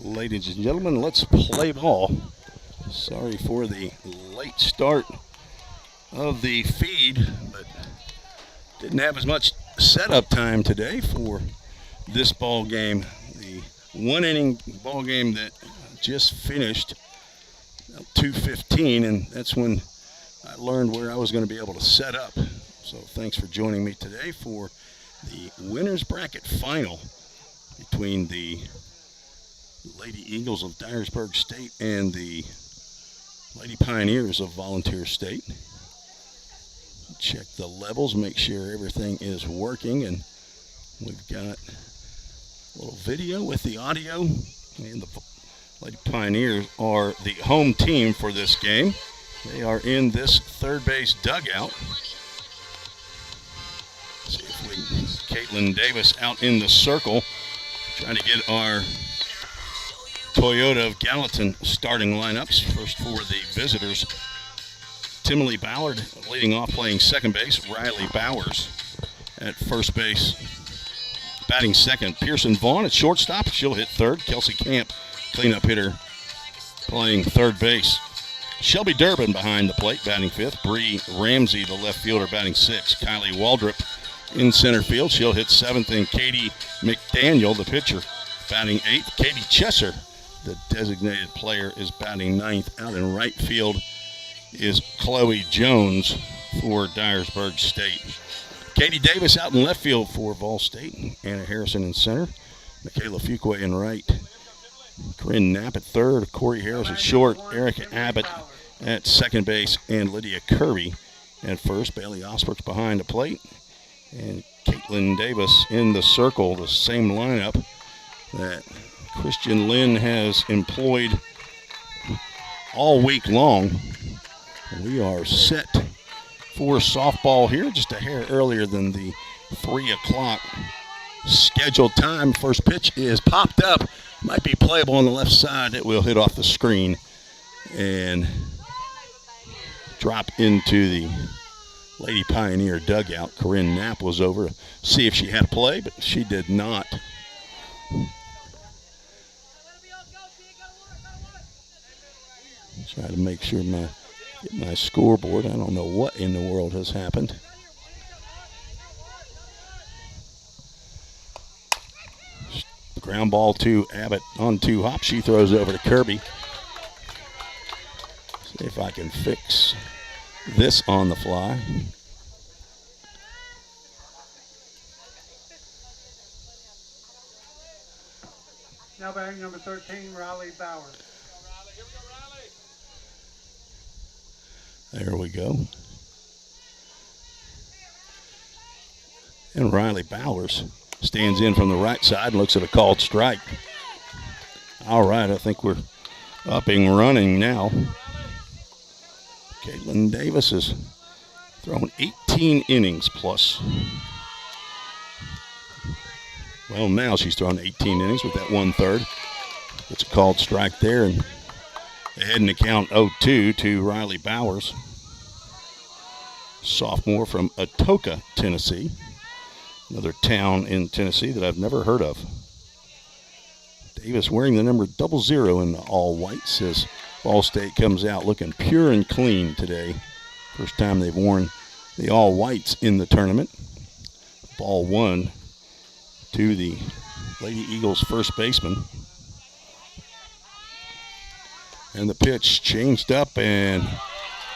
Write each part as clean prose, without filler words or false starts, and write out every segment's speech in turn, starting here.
Ladies and gentlemen, let's play ball. Sorry for the late start of the feed, but didn't have as much setup time today for this ball game. The one-inning ball game that just finished, 2:15, and that's when I learned where I was going to be able to set up. So thanks for joining me today for the winner's bracket final between the Lady Eagles of Dyersburg State and the Lady Pioneers of Volunteer State. Check the levels, make sure everything is working, and we've got a little video with the audio. And the Lady Pioneers are the home team for this game. They are in this third base dugout. See if we Caitlin Davis out in the circle, trying to get our Toyota of Gallatin starting lineups. First for the visitors, Timely Ballard leading off playing second base. Riley Bowers at first base batting second. Pearson Vaughn at shortstop. She'll hit third. Kelsey Camp, cleanup hitter, playing third base. Shelby Durbin behind the plate batting fifth. Bree Ramsey, the left fielder, batting sixth. Kylie Waldrop in center field. She'll hit seventh. And Katie McDaniel, the pitcher, batting eighth. Katie Chesser, the designated player, is batting ninth. Out in right field is Chloe Jones for Dyersburg State. Katie Davis out in left field for Vol State. Anna Harrison in center. Michaela Fuqua in right. Corinne Knapp at third. Corey Harris at short. Erica Abbott at second base. And Lydia Kirby at first. Bailey Osbert's behind the plate. And Caitlin Davis in the circle, the same lineup that Christian Lynn has employed all week long. We are set for softball here, just a hair earlier than the 3 o'clock scheduled time. First pitch is popped up, might be playable on the left side. It will hit off the screen and drop into the Lady Pioneer dugout. Corinne Knapp was over to see if she had a play, but she did not. Try to make sure get my scoreboard. I don't know what in the world has happened. Ground ball to Abbott on 2 hops. She throws over to Kirby. See if I can fix this on the fly. Now batting number 13, Riley Bowers. There we go. And Riley Bowers stands in from the right side and looks at a called strike. All right, I think we're up and running now. Caitlin Davis has thrown 18 innings plus. Well, now she's thrown 18 innings with that 1/3. It's a called strike there, and ahead in the count 0-2 to Riley Bowers, sophomore from Atoka, Tennessee, another town in Tennessee that I've never heard of. Davis wearing the number 00 in the all whites as Ball State comes out looking pure and clean today. First time they've worn the all whites in the tournament. Ball 1 to the Lady Eagles first baseman. And the pitch changed up, and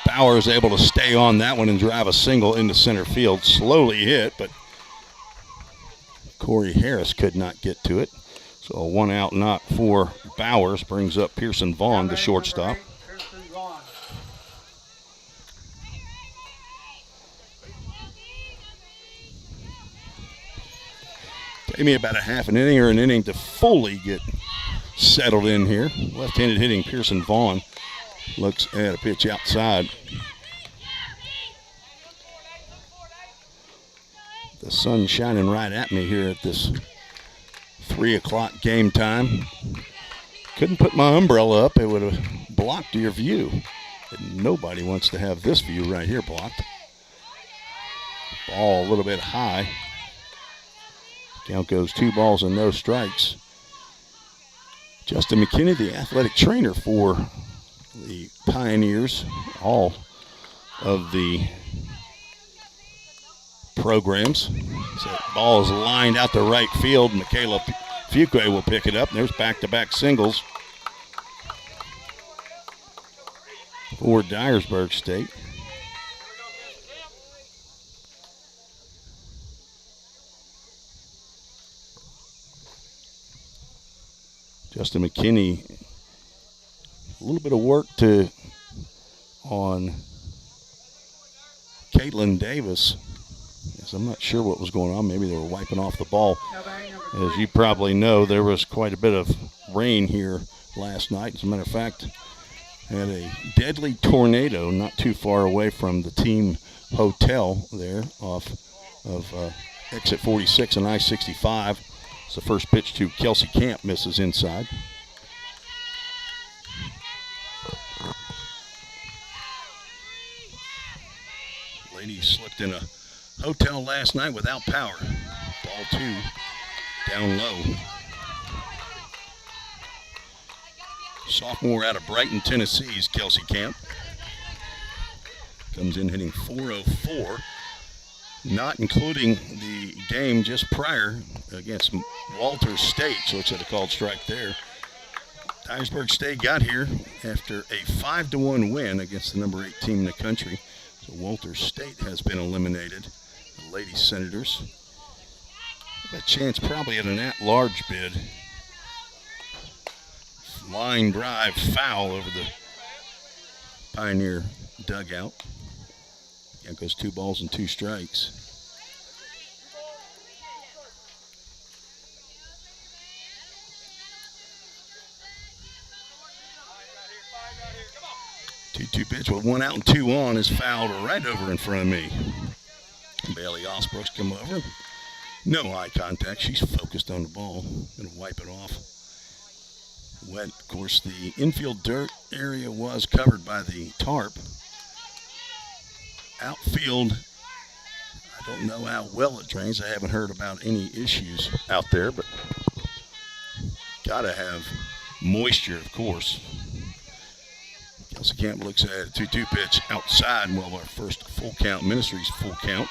Bowers able to stay on that one and drive a single into center field. Slowly hit, but Corey Harris could not get to it. So a 1-out knock for Bowers brings up Pearson Vaughn, the shortstop. Gave me about a half an inning or an inning to fully get settled in here. Left-handed hitting Pearson Vaughn looks at a pitch outside. The sun's shining right at me here at this 3 o'clock game time. Couldn't put my umbrella up. It would have blocked your view. And nobody wants to have this view right here blocked. Ball a little bit high. Count goes 2 balls and no strikes. Justin McKinney, the athletic trainer for the Pioneers, all of the programs. So ball is lined out to right field. Michaela Fuqua will pick it up. There's back-to-back singles for Dyersburg State. Justin McKinney, a little bit of work on Caitlin Davis. As I'm not sure what was going on. Maybe they were wiping off the ball. As you probably know, there was quite a bit of rain here last night. As a matter of fact, had a deadly tornado not too far away from the team hotel there off of exit 46 and I-65. It's the first pitch to Kelsey Camp, misses inside. Lady slipped in a hotel last night without power. Ball 2 down low. Sophomore out of Brighton, Tennessee is Kelsey Camp. Comes in hitting .404. Not including the game just prior against Walters State, so it's at a called strike there. Dyersburg State got here after a 5-1 win against the number 8 team in the country. So Walters State has been eliminated. The Lady Senators have a chance probably at an at-large bid. Line drive foul over the Pioneer dugout. That goes 2 balls and 2 strikes. Two pitch with 1 out and 2 on is fouled right over in front of me. Bailey Osbrooks come over. No eye contact. She's focused on the ball. Gonna wipe it off. Wet, of course, the infield dirt area was covered by the tarp. Outfield, I don't know how well it drains. I haven't heard about any issues out there, but gotta have moisture, of course. Kelsey Camp looks at a 2-2 pitch outside. Well, our first Full Count Ministries full count.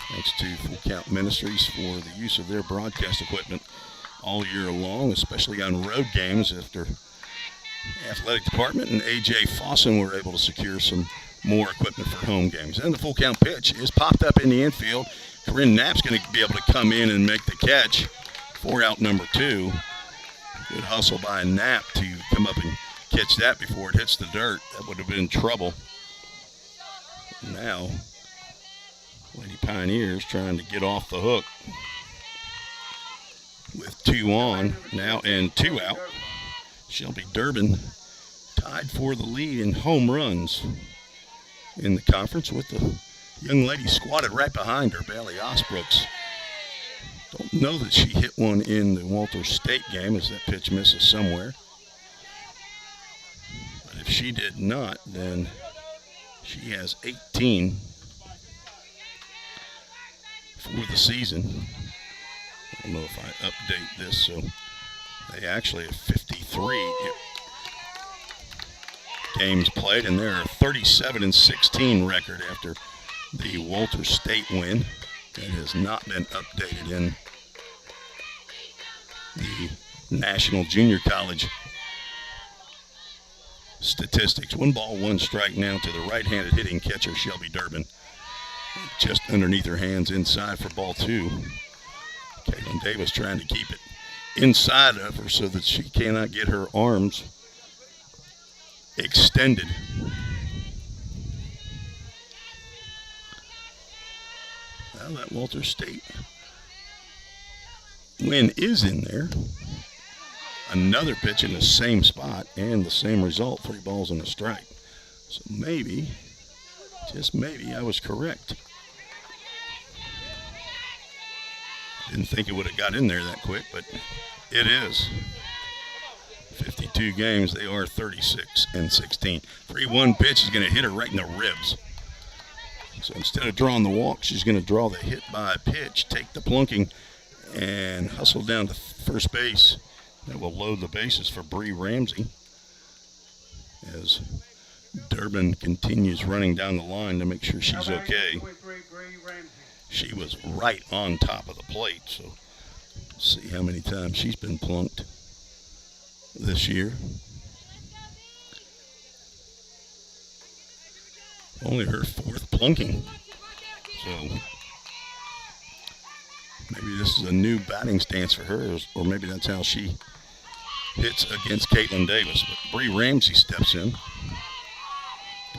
Thanks to Full Count Ministries for the use of their broadcast equipment all year long, especially on road games after the athletic department and A.J. Fossen were able to secure some more equipment for home games. And the full count pitch is popped up in the infield. Corinne Knapp's going to be able to come in and make the catch for out number 2. Good hustle by Knapp to come up and catch that before it hits the dirt. That would have been trouble. Now, Lady Pioneers trying to get off the hook with 2 on now and 2 out. Shelby Durbin tied for the lead in home runs in the conference with the young lady squatted right behind her, Bailey Osbrooks. Don't know that she hit one in the Walters State game as that pitch misses somewhere. But if she did not, then she has 18 for the season. I don't know if I update this, so they actually have 53 games played, and they're a 37-16 record after the Walters State win. It has not been updated in the National Junior College statistics. 1 ball, 1 strike now to the right-handed hitting catcher, Shelby Durbin. Just underneath her hands inside for ball 2. Caitlin Davis trying to keep it inside of her so that she cannot get her arms extended. Well, that Walters State win is in there. Another pitch in the same spot and the same result, 3 balls and a strike. So maybe, just maybe, I was correct. Didn't think it would have got in there that quick, but it is. 52 games, they are 36-16. 3-1 pitch is going to hit her right in the ribs. So instead of drawing the walk, she's going to draw the hit by pitch, take the plunking, and hustle down to first base. That will load the bases for Bree Ramsey as Durbin continues running down the line to make sure she's okay. She was right on top of the plate, so let's see how many times she's been plunked this year. Only her 4th plunking. So maybe this is a new batting stance for her, or maybe that's how she hits against Caitlin Davis. But Bree Ramsey steps in.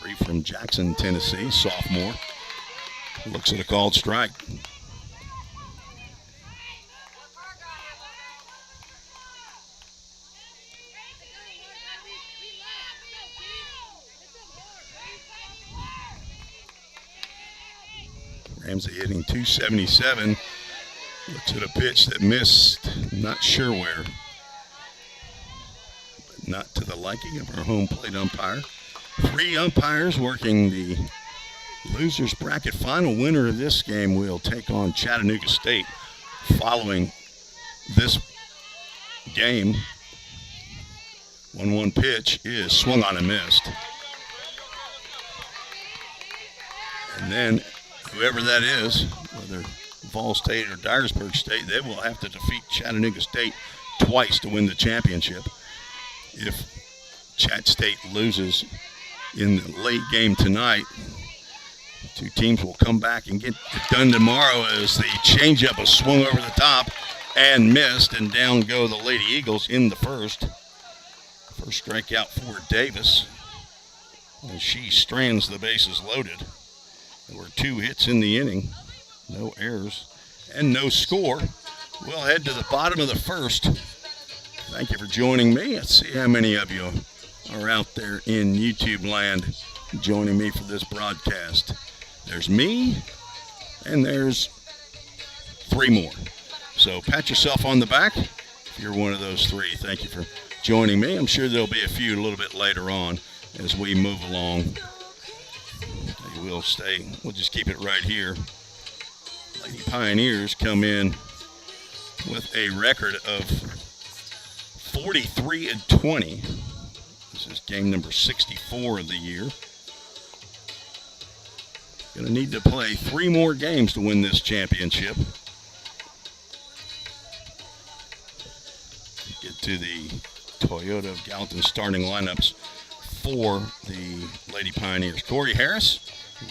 Bree from Jackson, Tennessee, sophomore. Looks at a called strike. Ramsey hitting .277. Looks at a pitch that missed, not sure where. But not to the liking of our home plate umpire. 3 umpires working the losers bracket. Final winner of this game will take on Chattanooga State. Following this game, 1-1 pitch is swung on and missed. And then whoever that is, whether Vol State or Dyersburg State, they will have to defeat Chattanooga State twice to win the championship. If Chat State loses in the late game tonight, 2 teams will come back and get it done tomorrow as the changeup was swung over the top and missed, and down go the Lady Eagles in the first. First strikeout for Davis, and she strands the bases loaded. There were 2 hits in the inning, no errors, and no score. We'll head to the bottom of the first. Thank you for joining me. Let's see how many of you are out there in YouTube land joining me for this broadcast. There's me, and there's 3 more. So pat yourself on the back if you're one of those 3. Thank you for joining me. I'm sure there'll be a few a little bit later on as we move along. We'll just keep it right here. Lady Pioneers come in with a record of 43-20. This is game number 64 of the year. Going to need to play 3 more games to win this championship. Get to the Toyota of Gallatin starting lineups for the Lady Pioneers. Corey Harris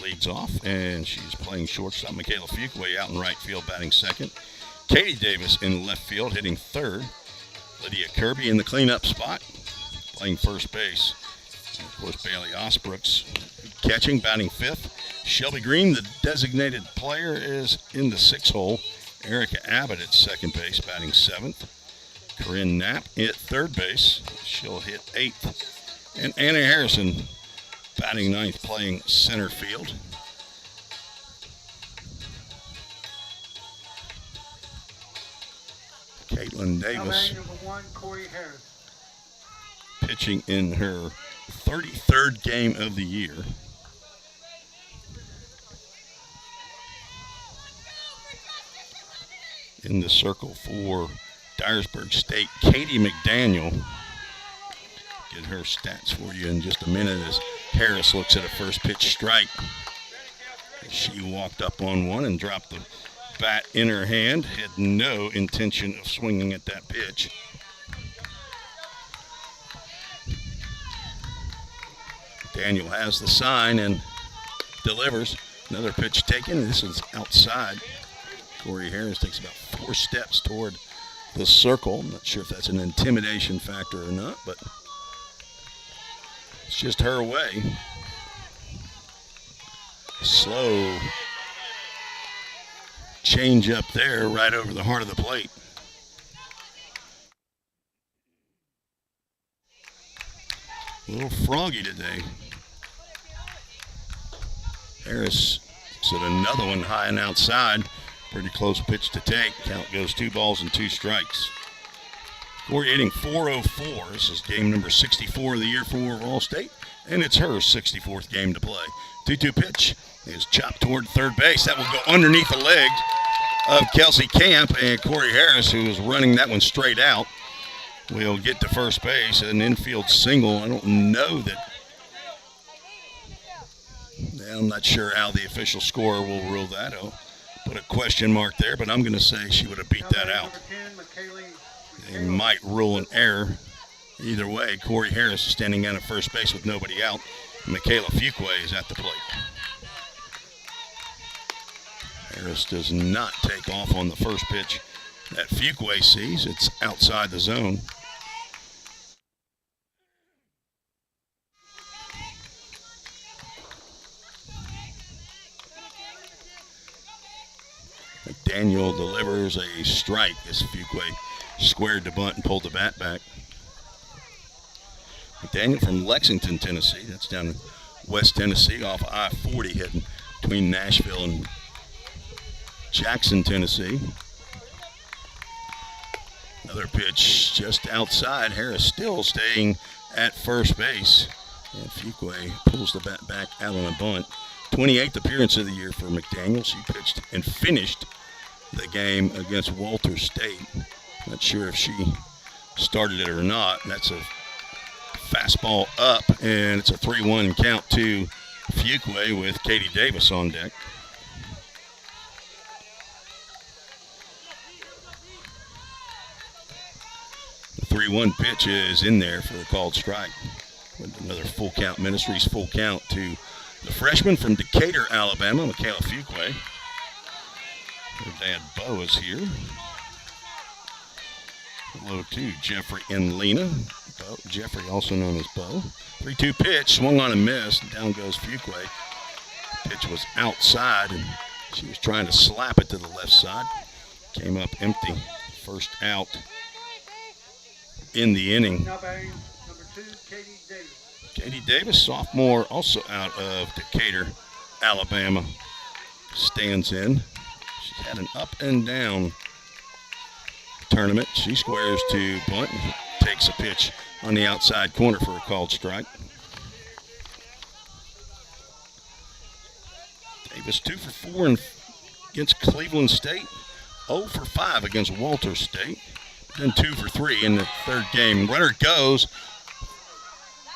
leads off, and she's playing shortstop. Michaela Fuquay out in right field, batting second. Katie Davis in left field, hitting third. Lydia Kirby in the cleanup spot, playing first base. And of course, Bailey Osbrooks catching, batting fifth. Shelby Green, the designated player, is in the 6 hole. Erica Abbott at second base, batting seventh. Corinne Knapp at third base. She'll hit 8th. And Anna Harrison batting ninth, playing center field. Caitlin Davis number 1, Corey Harris. pitching in her 33rd game of the year. In the circle for Dyersburg State, Katie McDaniel. Get her stats for you in just a minute as Harris looks at a first pitch strike. She walked up on one and dropped the bat in her hand. Had no intention of swinging at that pitch. Daniel has the sign and delivers. Another pitch taken. This is outside. Corey Harris takes about 4 steps toward the circle. I'm not sure if that's an intimidation factor or not, but it's just her way. Slow change up there right over the heart of the plate. A little froggy today. Harris said another one high and outside. Pretty close pitch to take. Count goes 2 balls and 2 strikes. Corey hitting .404. This is game number 64 of the year for Vol State, and it's her 64th game to play. 2-2 pitch is chopped toward third base. That will go underneath the legs of Kelsey Camp, and Corey Harris, who is running that one straight out, will get to first base, an infield single. I don't know that. I'm not sure how the official scorer will rule that out. Put a question mark there, but I'm going to say she would have beat that out. They might rule an error. Either way, Corey Harris is standing down at first base with nobody out. Michaela Fuqua is at the plate. Harris does not take off on the first pitch that Fuqua sees. It's outside the zone. McDaniel delivers a strike as Fuqua squared the bunt and pulled the bat back. McDaniel from Lexington, Tennessee. That's down in West Tennessee off I-40 heading between Nashville and Jackson, Tennessee. Another pitch just outside. Harris still staying at first base. And Fuqua pulls the bat back out on a bunt. 28th appearance of the year for McDaniel. She pitched and finished the game against Walter State. Not sure if she started it or not. That's a fastball up, and it's a 3-1 count to Fuqua with Katie Davis on deck. The 3-1 pitch is in there for a called strike. With another full count, Ministries full count to the freshman from Decatur, Alabama, Michaela Fuqua. Her dad, Bo, is here. Hello to Jeffrey and Lena. Bo, Jeffrey, also known as Bo. 3-2 pitch, swung on and missed. Down goes Fuqua. Pitch was outside, and she was trying to slap it to the left side. Came up empty. First out in the inning. Now batting number 2, Katie Davis. Katie Davis, sophomore, also out of Decatur, Alabama, stands in. She's had an up and down tournament. She squares to bunt and takes a pitch on the outside corner for a called strike. Davis 2 for 4 against Cleveland State, 0 for 5 against Walter State, then 2 for 3 in the third game. Runner goes.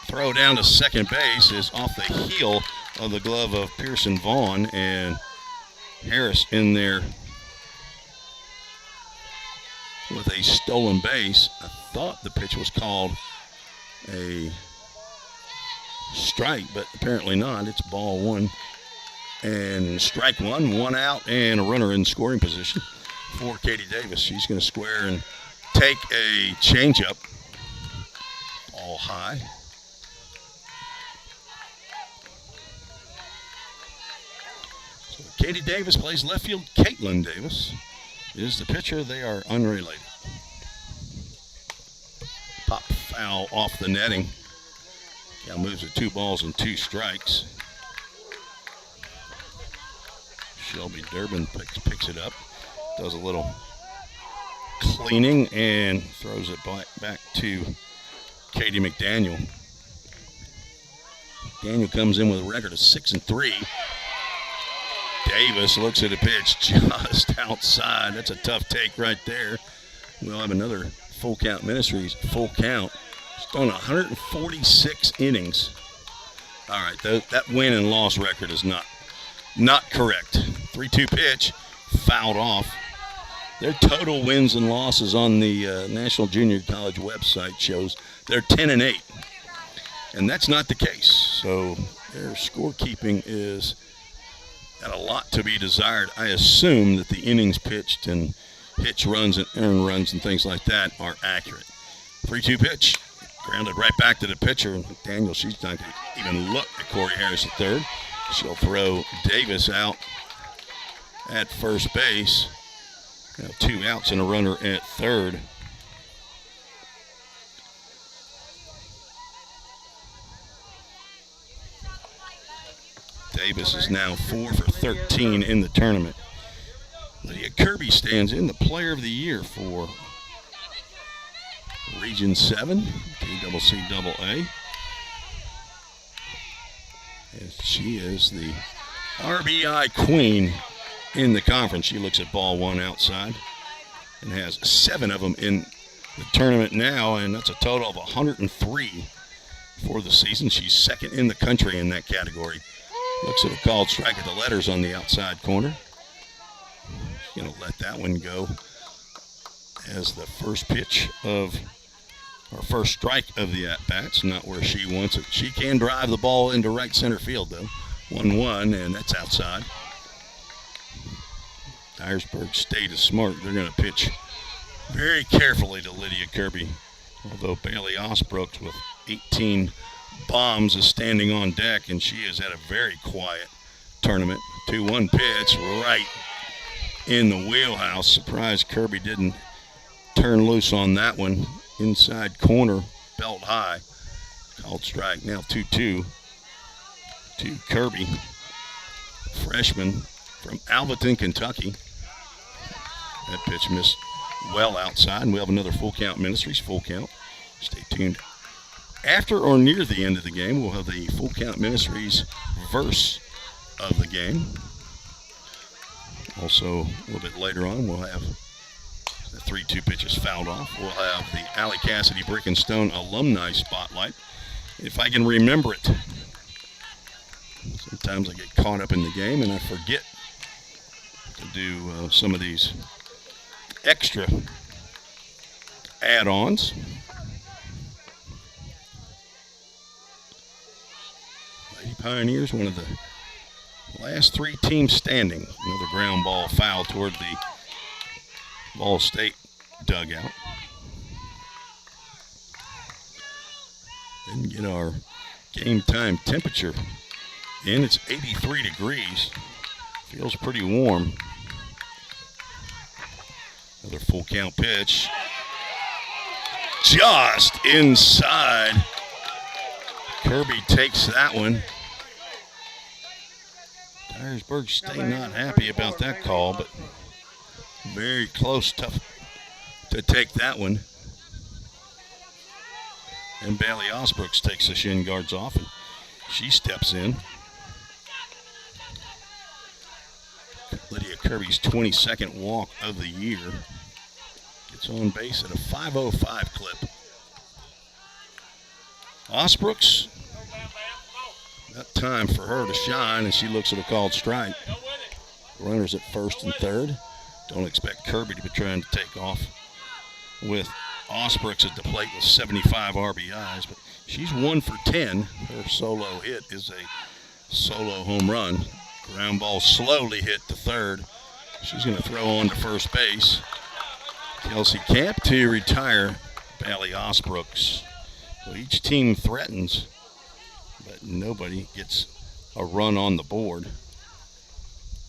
Throw down to second base is off the heel of the glove of Pearson Vaughn, and Harris in there with a stolen base. I thought the pitch was called a strike, but apparently not. It's ball one and strike one, 1 out, and a runner in scoring position for Katie Davis. She's going to square and take a changeup, all high. So Katie Davis plays left field. Caitlin Davis is the pitcher. They are unrelated. Pop foul off the netting. Now moves at 2 balls and 2 strikes. Shelby Durbin picks it up, does a little cleaning, and throws it back to Katie McDaniel. McDaniel comes in with a record of 6-3. Davis looks at a pitch just outside. That's a tough take right there. We'll have another full count. Ministries full count. She's thrown 146 innings. All right, that win and loss record is not correct. 3-2 pitch, fouled off. Their total wins and losses on the National Junior College website shows they're 10-8, and that's not the case. So their scorekeeping is got a lot to be desired. I assume that the innings pitched and hits runs and earned runs and things like that are accurate. 3-2 pitch, grounded right back to the pitcher. And McDaniel, she's not going to even look at Corey Harris at third. She'll throw Davis out at first base. 2 outs and a runner at third. Davis is now 4 for 13 in the tournament. Lydia Kirby stands in, the player of the year for Region 7, TCCAA. As she is the RBI queen in the conference. She looks at ball one outside and has 7 of them in the tournament now, and that's a total of 103 for the season. She's second in the country in that category. Looks at a called strike at the letters on the outside corner. She's going to let that one go as the first pitch of, or first strike of the at-bats. Not where she wants it. She can drive the ball into right center field, though. 1-1, and that's outside. Dyersburg State is smart. They're going to pitch very carefully to Lydia Kirby, although Bailey Osbrooks with 18 bombs is standing on deck, and she has had a very quiet tournament. 2-1 pitch right in the wheelhouse. Surprised Kirby didn't turn loose on that one. Inside corner, belt high. Called strike. Now 2-2 to Kirby, freshman from Alvaton, Kentucky. That pitch missed well outside, and we have another Full Count Ministries full count. Stay tuned. After or near the end of the game, we'll have the Full Count Ministries verse of the game. Also, a little bit later on, we'll have the 3-2 pitches fouled off. We'll have the Allie Cassidy Brick and Stone Alumni Spotlight. If I can remember it. Sometimes I get caught up in the game and I forget to do some of these extra add-ons. Lady Pioneers, one of the last three teams standing. Another ground ball foul toward the Ball State dugout. Didn't get our game time temperature in. It's 83 degrees. Feels pretty warm. Another full count pitch. Just inside. Kirby takes that one. Dyersburg State not happy about that call, but very close, tough to take that one. And Bailey Osbrooks takes the shin guards off, and she steps in. Lydia Kirby's 22nd walk of the year. Gets on base at a 5:05 clip. Osbrooks, got time for her to shine, and she looks at a called strike. Runners at first and third. Don't expect Kirby to be trying to take off with Osbrooks at the plate with 75 RBIs, but she's 1 for 10. Her solo hit is a solo home run. Ground ball slowly hit to third. She's going to throw on to first base. Kelsey Camp to retire Bailey Osbrooks. So each team threatens, but nobody gets a run on the board.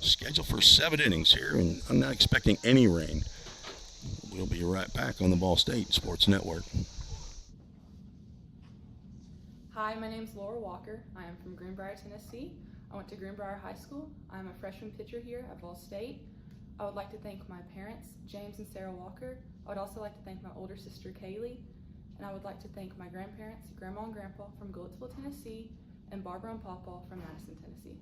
Scheduled for 7 innings here, and I'm not expecting any rain. We'll be right back on the Ball State Sports Network. Hi, my name is Laura Walker. I am from Greenbrier, Tennessee. I went to Greenbrier High School. I'm a freshman pitcher here at Ball State. I would like to thank my parents, James and Sarah Walker. I would also like to thank my older sister, Kaylee. And I would like to thank my grandparents, Grandma and Grandpa from Goodlettsville, Tennessee, and Barbara and Papa from Madison, Tennessee.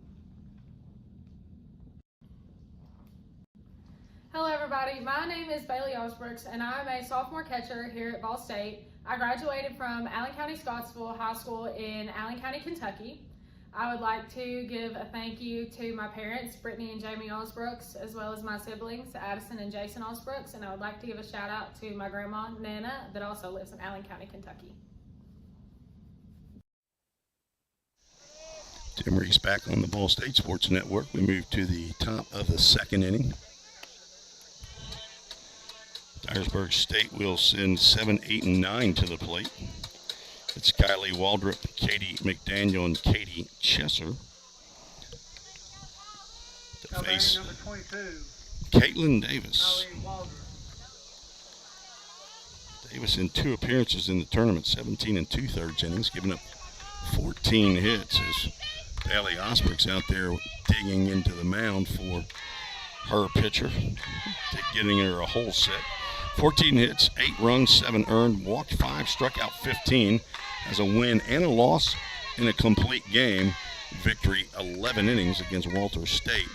Hello everybody, my name is Bailey Osbrooks and I'm a sophomore catcher here at Ball State. I graduated from Allen County Scottsville High School in Allen County, Kentucky. I would like to give a thank you to my parents, Brittany and Jamie Osbrooks, as well as my siblings, Addison and Jason Osbrooks, and I would like to give a shout out to my grandma, Nana, that also lives in Allen County, Kentucky. Tim Reese back on the Ball State Sports Network. We move to the top of the second inning. Dyersburg State will send 7, 8, and 9 to the plate. It's Kylie Waldrop, Katie McDaniel, and Katie Chesser. To face Number 22, Caitlin Davis. Kylie Waldrop. Davis in 2 appearances in the tournament, 17 and 2/3 innings, giving up 14 hits as Bailey Osbrooks out there digging into the mound for her pitcher, getting her a whole set. 14 hits, 8 runs, 7 earned, walked 5, struck out 15, has a win and a loss in a complete game. Victory 11 innings against Walter State.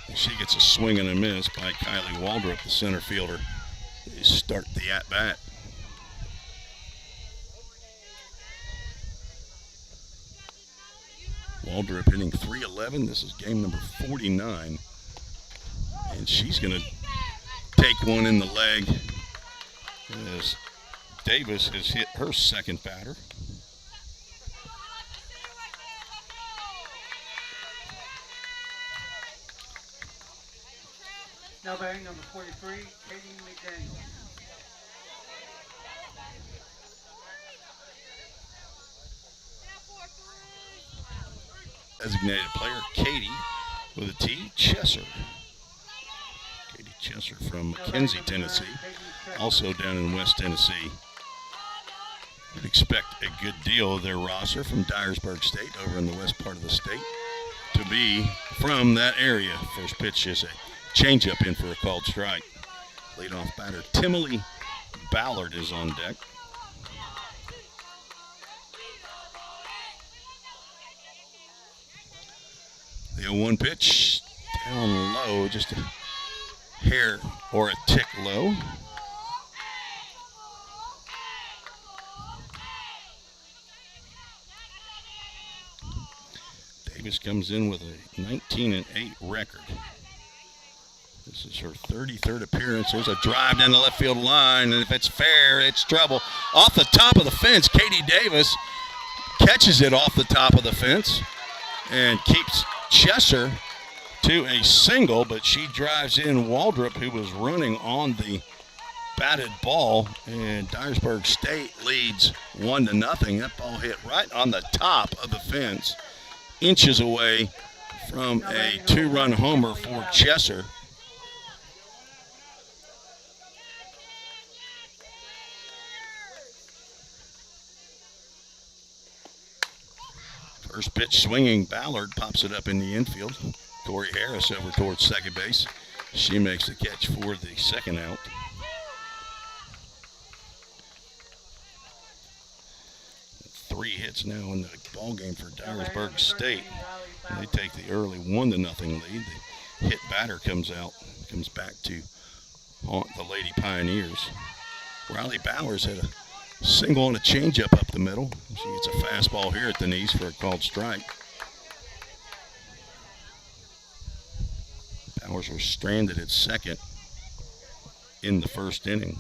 And she gets a swing and a miss by Kylie Waldrop, the center fielder, to start the at-bat. Waldrop hitting .311. This is game number 49. And she's going to take one in the leg as Davis has hit her second batter. Now batting number 43, Katie McDaniel. Designated player Katie with a T, Chesser. Katie Chesser from McKenzie, Tennessee, also down in West Tennessee. You'd expect a good deal of their roster from Dyersburg State over in the west part of the state to be from that area. First pitch is a changeup in for a called strike. Leadoff batter Timely Ballard is on deck. The 0-1 pitch down low, just a hair or a tick low. Davis comes in with a 19-8 record. This is her 33rd appearance. There's a drive down the left field line, and if it's fair, it's trouble. Off the top of the fence, Katie Davis catches it off the top of the fence and keeps Chesser to a single, but she drives in Waldrop, who was running on the batted ball, and Dyersburg State leads 1-0. That ball hit right on the top of the fence, inches away from a two-run homer for Chesser. First pitch swinging, Ballard pops it up in the infield. Tori Harris over towards second base. She makes the catch for the second out. Three hits now in the ball game for Dyersburg State. And they take the early 1-0 lead. The hit batter comes back to haunt the Lady Pioneers. Riley Bowers had a single and a changeup up the middle. She gets a fastball here at the knees for a called strike. Bowers was stranded at second in the first inning.